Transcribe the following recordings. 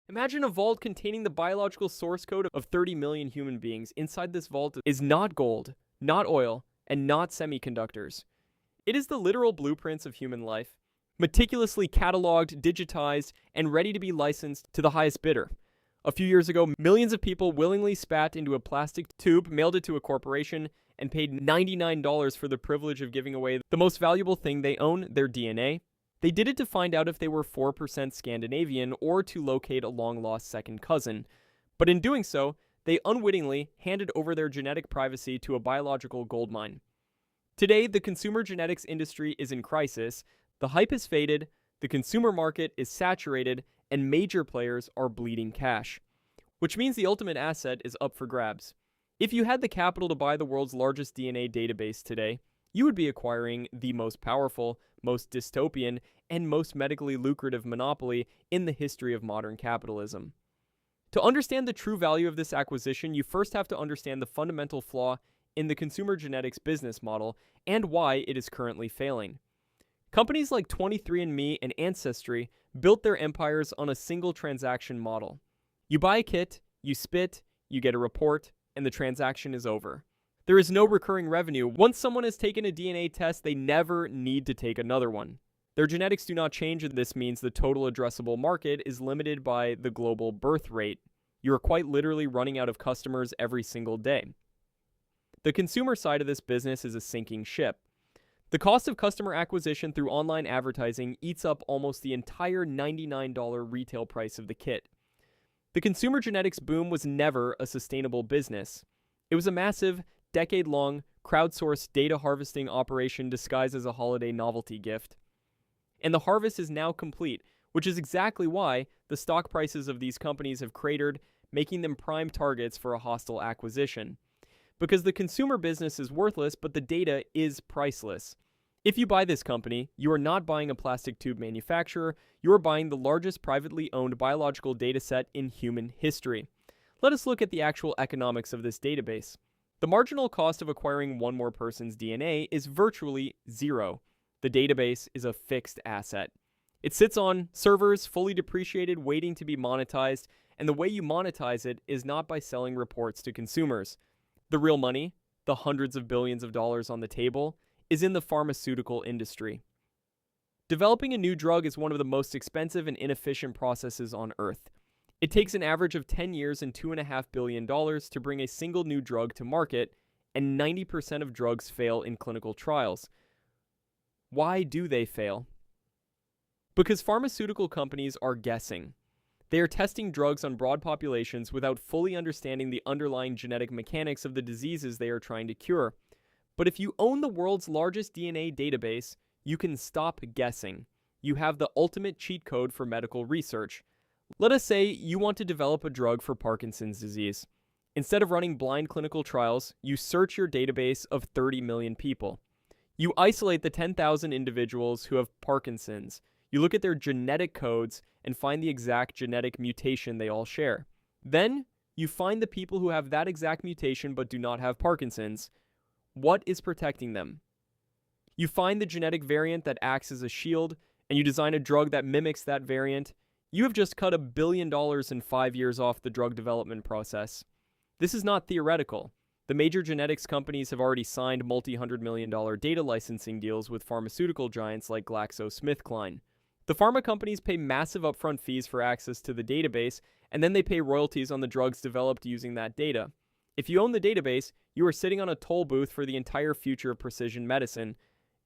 Imagine a vault containing the biological source code of 30 million human beings. Inside this vault is not gold, not oil, and not semiconductors. It is the literal blueprints of human life, meticulously cataloged, digitized, and ready to be licensed to the highest bidder. A few years ago, millions of people willingly spat into a plastic tube, mailed it to a corporation, and paid $99 for the privilege of giving away the most valuable thing they own, their DNA. They did it to find out if they were 4% Scandinavian or to locate a long-lost second cousin. But in doing so, they unwittingly handed over their genetic privacy to a biological goldmine. Today, the consumer genetics industry is in crisis, the hype has faded, the consumer market is saturated, and major players are bleeding cash. Which means the ultimate asset is up for grabs. If you had the capital to buy the world's largest DNA database today, you would be acquiring the most powerful, most dystopian, and most medically lucrative monopoly in the history of modern capitalism. To understand the true value of this acquisition, you first have to understand the fundamental flaw in the consumer genetics business model and why it is currently failing. Companies like 23andMe and Ancestry built their empires on a single transaction model. You buy a kit, you spit, you get a report, and the transaction is over. There is no recurring revenue. Once someone has taken a DNA test, they never need to take another one. Their genetics do not change, and this means the total addressable market is limited by the global birth rate. You are quite literally running out of customers every single day. The consumer side of this business is a sinking ship. The cost of customer acquisition through online advertising eats up almost the entire $99 retail price of the kit. The consumer genetics boom was never a sustainable business. It was a massive, decade-long, crowdsourced data harvesting operation disguised as a holiday novelty gift. And the harvest is now complete, which is exactly why the stock prices of these companies have cratered, making them prime targets for a hostile acquisition. Because the consumer business is worthless, but the data is priceless. If you buy this company, you are not buying a plastic tube manufacturer, you are buying the largest privately owned biological data set in human history. Let us look at the actual economics of this database. The marginal cost of acquiring one more person's DNA is virtually zero. The database is a fixed asset. It sits on servers, fully depreciated, waiting to be monetized, and the way you monetize it is not by selling reports to consumers. The real money, the hundreds of billions of dollars on the table, is in the pharmaceutical industry. Developing a new drug is one of the most expensive and inefficient processes on Earth. It takes an average of 10 years and $2.5 billion to bring a single new drug to market, and 90% of drugs fail in clinical trials. Why do they fail? Because pharmaceutical companies are guessing. They are testing drugs on broad populations without fully understanding the underlying genetic mechanics of the diseases they are trying to cure. But if you own the world's largest DNA database, you can stop guessing. You have the ultimate cheat code for medical research. Let us say you want to develop a drug for Parkinson's disease. Instead of running blind clinical trials, you search your database of 30 million people. You isolate the 10,000 individuals who have Parkinson's. You look at their genetic codes and find the exact genetic mutation they all share. Then, you find the people who have that exact mutation but do not have Parkinson's. What is protecting them? You find the genetic variant that acts as a shield, and you design a drug that mimics that variant. You have just cut $1 billion in 5 years off the drug development process. This is not theoretical. The major genetics companies have already signed multi-hundred-million-dollar data licensing deals with pharmaceutical giants like GlaxoSmithKline. The pharma companies pay massive upfront fees for access to the database, and then they pay royalties on the drugs developed using that data. If you own the database, you are sitting on a toll booth for the entire future of precision medicine.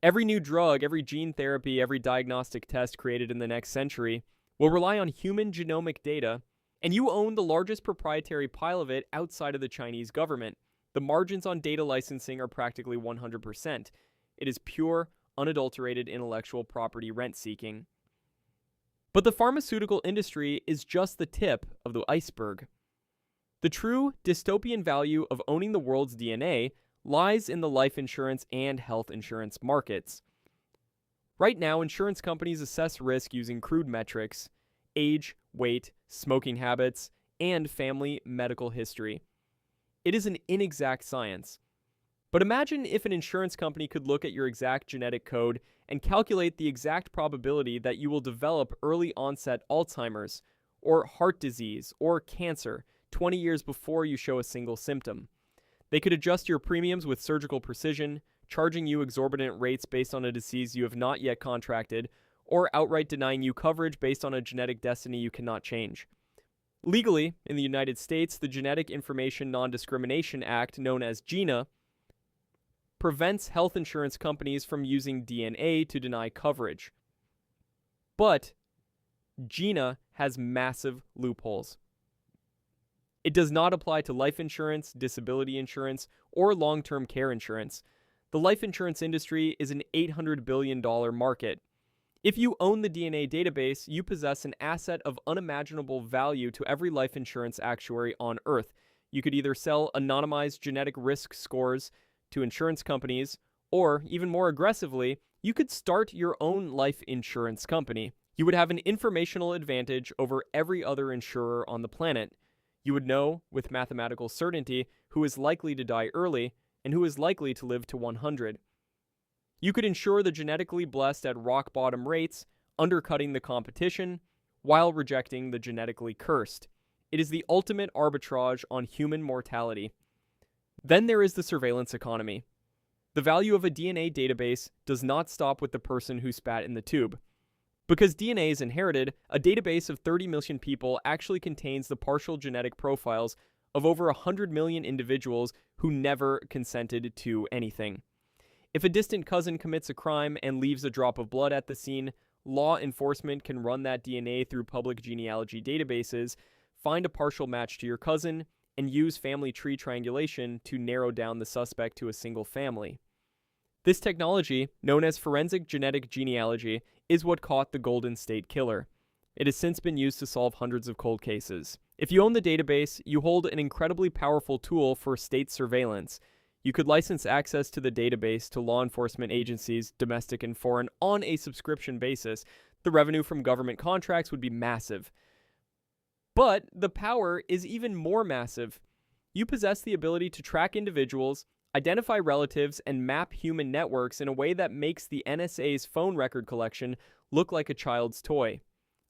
Every new drug, every gene therapy, every diagnostic test created in the next century will rely on human genomic data, and you own the largest proprietary pile of it outside of the Chinese government. The margins on data licensing are practically 100%. It is pure, unadulterated intellectual property rent-seeking. But the pharmaceutical industry is just the tip of the iceberg. The true dystopian value of owning the world's DNA lies in the life insurance and health insurance markets. Right now, insurance companies assess risk using crude metrics: age, weight, smoking habits, and family medical history. It is an inexact science. But imagine if an insurance company could look at your exact genetic code and calculate the exact probability that you will develop early onset Alzheimer's, or heart disease, or cancer 20 years before you show a single symptom. They could adjust your premiums with surgical precision, charging you exorbitant rates based on a disease you have not yet contracted, or outright denying you coverage based on a genetic destiny you cannot change. Legally, in the United States, the Genetic Information Non-Discrimination Act, known as GINA, prevents health insurance companies from using DNA to deny coverage. But GINA has massive loopholes. It does not apply to life insurance, disability insurance, or long-term care insurance. The life insurance industry is an $800 billion market. If you own the DNA database, you possess an asset of unimaginable value to every life insurance actuary on Earth. You could either sell anonymized genetic risk scores to insurance companies, or, even more aggressively, you could start your own life insurance company. You would have an informational advantage over every other insurer on the planet. You would know, with mathematical certainty, who is likely to die early and who is likely to live to 100. You could insure the genetically blessed at rock-bottom rates, undercutting the competition, while rejecting the genetically cursed. It is the ultimate arbitrage on human mortality. Then there is the surveillance economy. The value of a DNA database does not stop with the person who spat in the tube. Because DNA is inherited, a database of 30 million people actually contains the partial genetic profiles of over 100 million individuals who never consented to anything. If a distant cousin commits a crime and leaves a drop of blood at the scene, law enforcement can run that DNA through public genealogy databases, find a partial match to your cousin, and use family tree triangulation to narrow down the suspect to a single family. This technology, known as forensic genetic genealogy, is what caught the Golden State Killer. It has since been used to solve hundreds of cold cases. If you own the database, you hold an incredibly powerful tool for state surveillance. You could license access to the database to law enforcement agencies, domestic and foreign, on a subscription basis. The revenue from government contracts would be massive. But the power is even more massive. You possess the ability to track individuals, identify relatives, and map human networks in a way that makes the NSA's phone record collection look like a child's toy.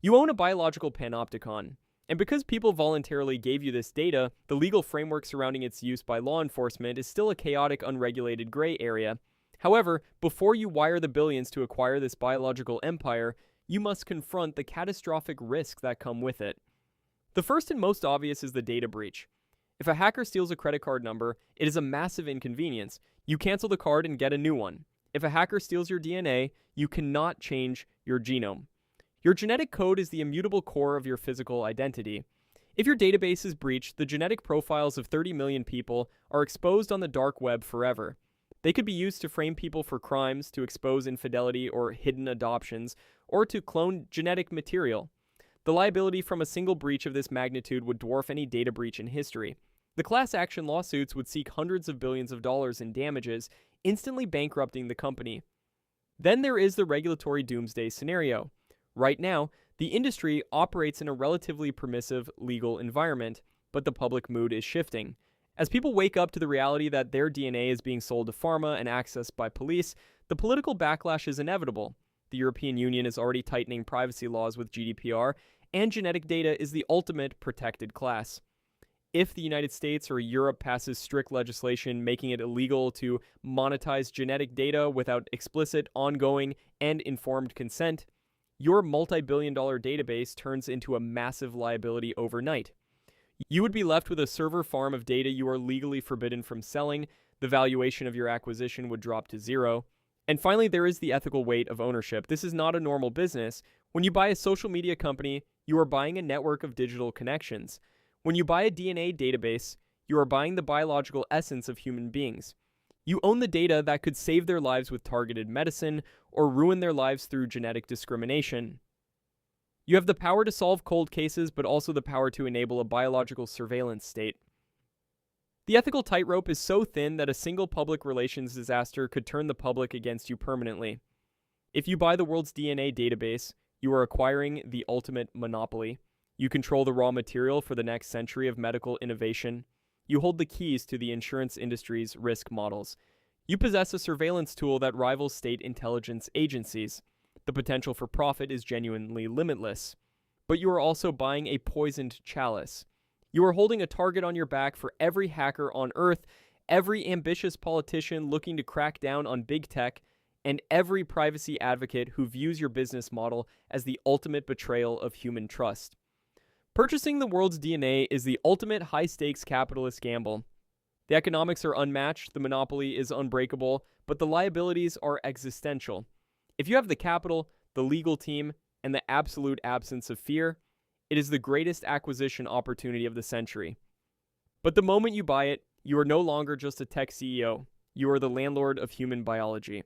You own a biological panopticon. And because people voluntarily gave you this data, the legal framework surrounding its use by law enforcement is still a chaotic, unregulated gray area. However, before you wire the billions to acquire this biological empire, you must confront the catastrophic risks that come with it. The first and most obvious is the data breach. If a hacker steals a credit card number, it is a massive inconvenience. You cancel the card and get a new one. If a hacker steals your DNA, you cannot change your genome. Your genetic code is the immutable core of your physical identity. If your database is breached, the genetic profiles of 30 million people are exposed on the dark web forever. They could be used to frame people for crimes, to expose infidelity or hidden adoptions, or to clone genetic material. The liability from a single breach of this magnitude would dwarf any data breach in history. The class action lawsuits would seek hundreds of billions of dollars in damages, instantly bankrupting the company. Then there is the regulatory doomsday scenario. Right now, the industry operates in a relatively permissive legal environment, but the public mood is shifting. As people wake up to the reality that their DNA is being sold to pharma and accessed by police, the political backlash is inevitable. The European Union is already tightening privacy laws with GDPR, and genetic data is the ultimate protected class. If the United States or Europe passes strict legislation making it illegal to monetize genetic data without explicit, ongoing, and informed consent, your multi-billion-dollar database turns into a massive liability overnight. You would be left with a server farm of data you are legally forbidden from selling, the valuation of your acquisition would drop to zero, and finally there is the ethical weight of ownership. This is not a normal business. When you buy a social media company, you are buying a network of digital connections. When you buy a DNA database, you are buying the biological essence of human beings. You own the data that could save their lives with targeted medicine or ruin their lives through genetic discrimination. You have the power to solve cold cases, but also the power to enable a biological surveillance state. The ethical tightrope is so thin that a single public relations disaster could turn the public against you permanently. If you buy the world's DNA database, you are acquiring the ultimate monopoly. You control the raw material for the next century of medical innovation. You hold the keys to the insurance industry's risk models. You possess a surveillance tool that rivals state intelligence agencies. The potential for profit is genuinely limitless. but you are also buying a poisoned chalice. You are holding a target on your back for every hacker on Earth, every ambitious politician looking to crack down on big tech, and every privacy advocate who views your business model as the ultimate betrayal of human trust. Purchasing the world's DNA is the ultimate high-stakes capitalist gamble. The economics are unmatched, the monopoly is unbreakable, but the liabilities are existential. If you have the capital, the legal team, and the absolute absence of fear, it is the greatest acquisition opportunity of the century. But the moment you buy it, you are no longer just a tech CEO. You are the landlord of human biology.